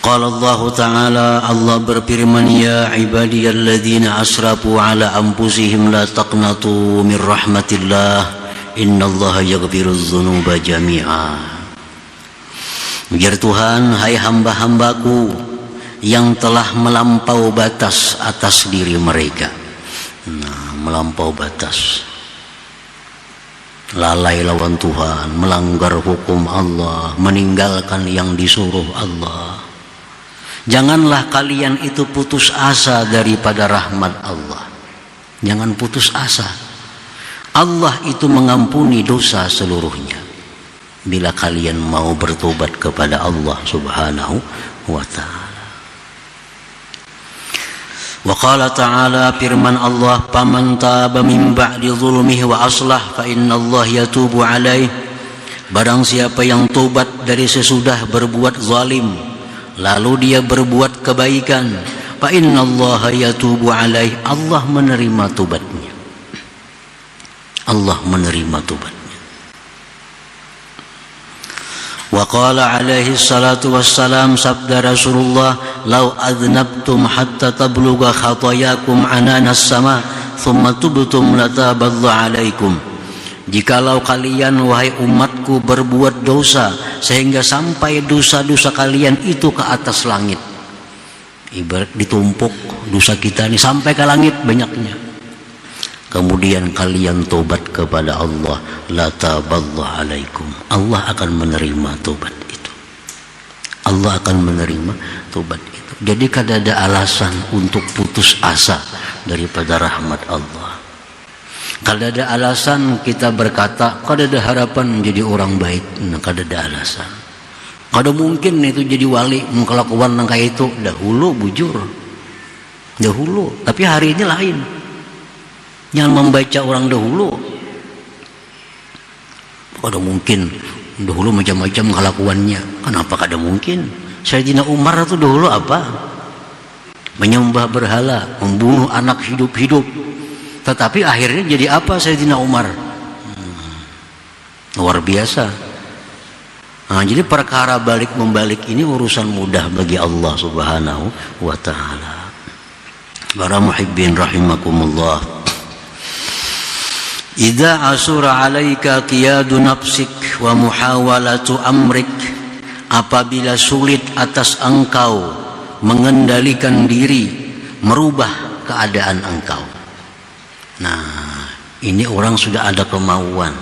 Qala Allah Ta'ala, Allah berfirman, ya ibadiyalladzina asrafu ala anfusihim la taqnatu min rahmatillah innallaha yaghfirudz dzunuba jami'a. Biar Tuhan, hai hamba-hambaku yang telah melampau batas atas diri mereka. Nah, melampau batas, lalai lawan Tuhan, melanggar hukum Allah, meninggalkan yang disuruh Allah. Janganlah kalian itu putus asa daripada rahmat Allah. Jangan putus asa. Allah itu mengampuni dosa seluruhnya bila kalian mau bertobat kepada Allah Subhanahu wa ta'ala. Wa qala ta'ala, firman Allah, faman taba min ba'di zulmihi wa aslah fa innallaha yatubu alaih. Barang siapa yang tobat dari sesudah berbuat zalim lalu dia berbuat kebaikan, fa innallaha yatubu alaih, Allah menerima tobatnya. Allah menerima tobatnya. Wa qala alaihi salatu wassalam, sabda Rasulullah, law adnabtum hatta tablugha khatayakum ananas sama thumma tubtum lataballahu alaikum. Jikalau kalian, wahai umatku, berbuat dosa sehingga sampai dosa-dosa kalian itu ke atas langit, ibarat ditumpuk dosa kita ini sampai ke langit banyaknya, kemudian kalian tobat kepada Allah, lataballahu alaikum, Allah akan menerima tobat itu. Allah akan menerima tobat itu. Jadi kada ada alasan untuk putus asa daripada rahmat Allah. Kada ada alasan kita berkata, kada ada harapan menjadi orang baik. Nah, kada ada alasan. Kada mungkin itu jadi wali, mengkelakuan nang kayak itu. Dahulu bujur, dahulu. Tapi hari ini lain. Jangan membaca orang dahulu. Kada mungkin dahulu macam-macam kelakuannya. Kenapa kada mungkin? Sayyidina Umar itu dahulu apa? Menyembah berhala, membunuh anak hidup-hidup. Tetapi akhirnya jadi apa Sayyidina Umar? Luar biasa. Nah, jadi perkara balik membalik ini urusan mudah bagi Allah Subhanahu wa ta'ala. Para muhibbin rahimakumullah. Idza asura alaika qiyadu nafsik wa muhawalatu amrik, apabila sulit atas engkau mengendalikan diri, merubah keadaan engkau. Nah, ini orang sudah ada kemauan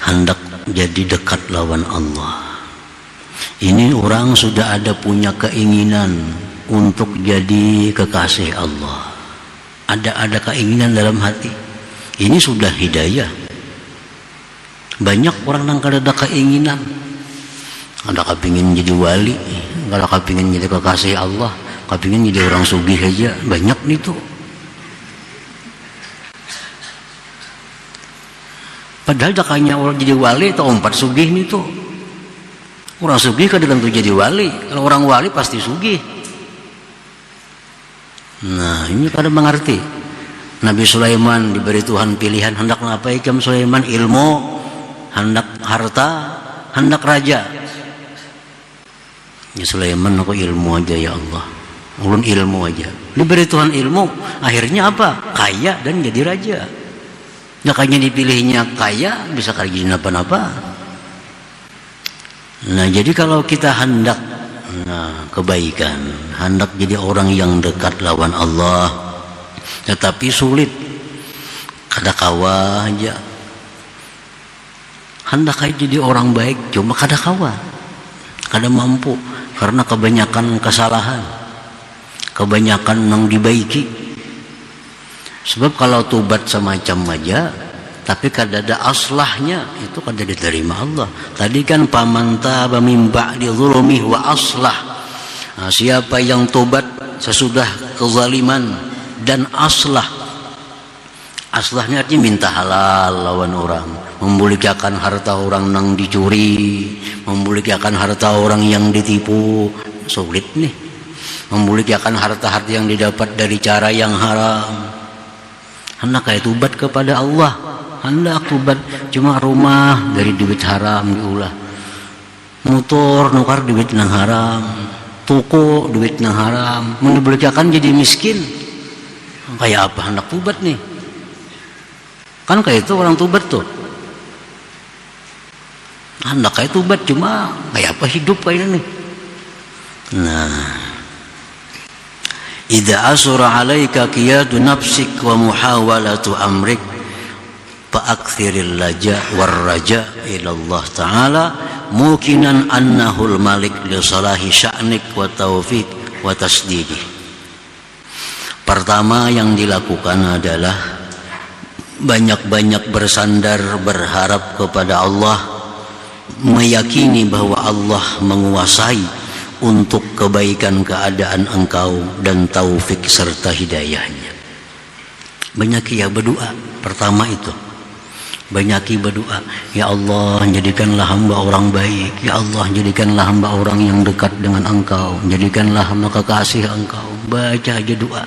hendak jadi dekat lawan Allah. Ini orang sudah ada punya keinginan untuk jadi kekasih Allah. Ada keinginan dalam hati. Ini sudah hidayah. Banyak orang yang kada ada keinginan. Ada kepingin jadi wali, ada kepingin jadi kekasih Allah, kepingin jadi orang sugih aja. Banyak nih tuh. Padahal dakanya orang jadi wali atau empat sugih nih tuh. Orang sugih kada tentu jadi wali. Kalau orang wali pasti sugih. Nah, ini kada mengerti. Nabi Sulaiman diberi Tuhan pilihan, hendak apa ikam Sulaiman? Ilmu, hendak harta, hendak raja. Ya Sulaiman, aku ilmu aja ya Allah. Ulun ilmu aja. Diberi Tuhan ilmu, akhirnya apa? Kaya dan jadi raja. Makanya dipilihnya kaya, bisa kerjain apa-apa. Nah, jadi kalau kita hendak kebaikan, hendak jadi orang yang dekat lawan Allah, tetapi sulit, kada kawa aja. Hendak jadi orang baik, cuma kada kawa, kada mampu, karena kebanyakan kesalahan, kebanyakan yang dibaiki. Sebab kalau tobat semacam aja tapi kada ada aslahnya, itu kada diterima Allah. Tadi kan paman taba min ba'di dzulmihi wa aslah. Nah, siapa yang tobat sesudah kezaliman dan aslah. Aslahnya artinya minta halal lawan orang, membulikan harta orang yang dicuri, membulikan harta orang yang ditipu. Sulit nih. Membulikan harta-harta yang didapat dari cara yang haram. Hendak kayak tobat kepada Allah, hendak tobat, cuma rumah dari duit haram diulah, motor nukar duit nang haram, tuku duitnya haram, mendiberkakan jadi miskin. Kayak apa hendak tobat nih? Kan kayak itu orang tobat tuh. Hendak kayak tobat, cuma kayak apa hidup kayak ini? Nah, idza asura 'alaika qiyadu nafsik wa muhawalatu amrik fa'akthiril laja war raja ila Allah taala mukinan annahul malik li salahi sya'nik wa taufiq wa tasdidi. Pertama yang dilakukan adalah banyak-banyak bersandar berharap kepada Allah, meyakini bahwa Allah menguasai untuk kebaikan keadaan engkau dan taufik serta hidayahnya. Banyaki ya berdoa, pertama itu banyaki berdoa, ya Allah jadikanlah hamba orang baik, ya Allah jadikanlah hamba orang yang dekat dengan engkau, jadikanlah hamba kekasih engkau. Baca aja doa,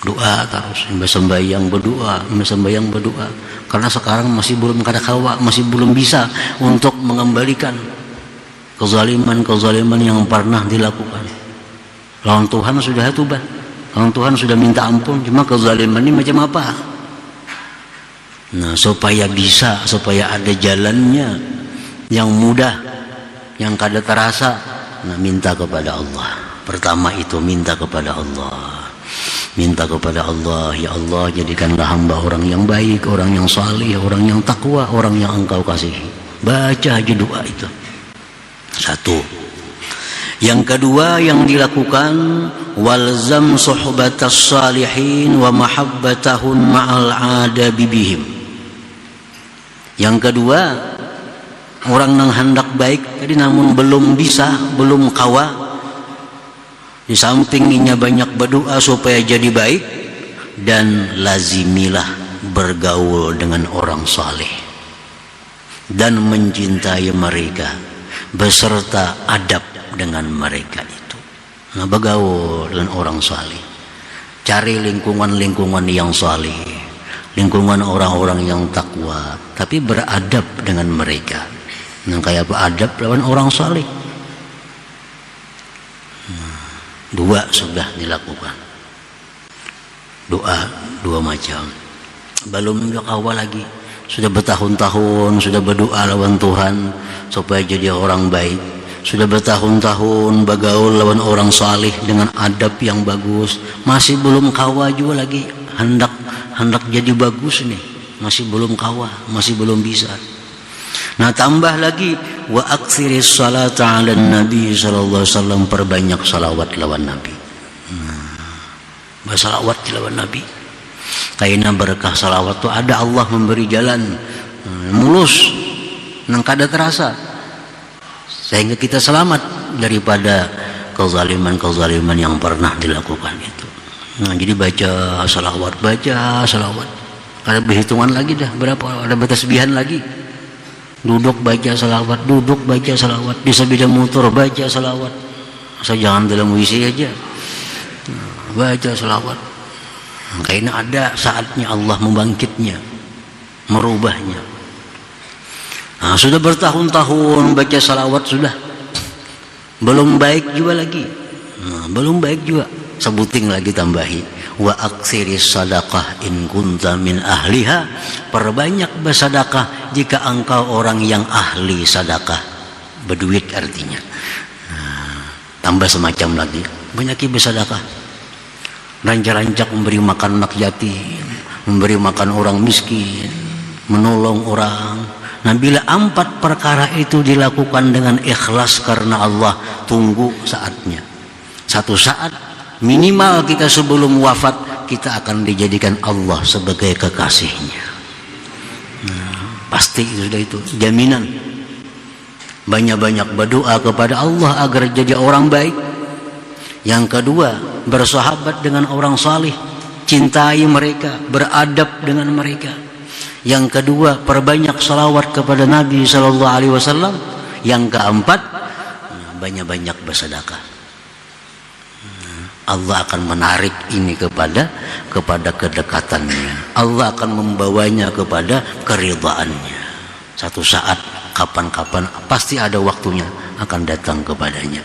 doa terus, sembahyang berdoa, sembahyang berdoa. Karena sekarang masih belum kada kawa, masih belum bisa untuk mengembalikan kezaliman yang pernah dilakukan. Lawan Tuhan sudah tobat, lawan Tuhan sudah minta ampun, cuma kezaliman ini macam apa? Nah, supaya bisa, supaya ada jalannya yang mudah, yang kada terasa, nah minta kepada Allah. Pertama itu minta kepada Allah. Minta kepada Allah, ya Allah jadikanlah hamba orang yang baik, orang yang salih, orang yang takwa, orang yang engkau kasihi. Baca aja doa itu. Satu. Yang kedua yang dilakukan, walzam suhbatas salihin wa mahabbatahun ma'al adabi bihim. Yang kedua, orang yang hendak baik tadi namun belum bisa, belum kawa, di sampingnya banyak berdoa supaya jadi baik, dan lazimilah bergaul dengan orang saleh dan mencintai mereka beserta adab dengan mereka itu. Nah, bergaul dengan orang saleh, cari lingkungan-lingkungan yang saleh, lingkungan orang-orang yang takwa, tapi beradab dengan mereka. Nah, kayak apa adab lawan orang saleh? Dua sudah dilakukan. Doa dua macam. Belum awal lagi, sudah bertahun-tahun sudah berdoa lawan Tuhan supaya jadi orang baik. Sudah bertahun-tahun bergaul lawan orang saleh dengan adab yang bagus, masih belum kawa juga lagi. Hendak jadi bagus nih, masih belum kawa, masih belum bisa. Nah, tambah lagi wa aktsiris salata 'alan nabi sallallahu alaihi wasallam, perbanyak salawat lawan nabi. Bersalawat lawan nabi. Karena berkah salawat itu ada Allah memberi jalan mulus nang kada terasa, sehingga kita selamat daripada kezaliman yang pernah dilakukan itu. Nah, jadi baca salawat. Kada berhitungan lagi dah berapa, ada bertasbihan lagi. Duduk baca salawat, di sebidang motor baca salawat. Asal jangan dalam WC aja, baca salawat. Karena ada saatnya Allah membangkitnya, merubahnya. Nah, sudah bertahun-tahun baca salawat, sudah belum baik juga lagi. Nah, belum baik juga, sebuting lagi tambahi. Wa aksiris sadaqah in kunta min ahliha, perbanyak bersedekah jika engkau orang yang ahli sedekah, berduit artinya. Nah, tambah semacam lagi, banyaki bersedekah, rancak-rancak memberi makan anak yatim, memberi makan orang miskin, menolong orang. Nah, bila 4 perkara itu dilakukan dengan ikhlas karena Allah, tunggu saatnya. Satu saat minimal kita sebelum wafat, kita akan dijadikan Allah sebagai kekasihnya. Nah, pasti sudah itu jaminan. Banyak-banyak berdoa kepada Allah agar jadi orang baik. Yang kedua, bersahabat dengan orang salih, cintai mereka, beradab dengan mereka. Yang kedua, perbanyak salawat kepada Nabi sallallahu alaihi wasallam. Yang keempat, banyak-banyak bersedekah. Allah akan menarik ini kepada kedekatannya. Allah akan membawanya kepada keridhaannya. Satu saat kapan-kapan pasti ada waktunya akan datang kepadanya.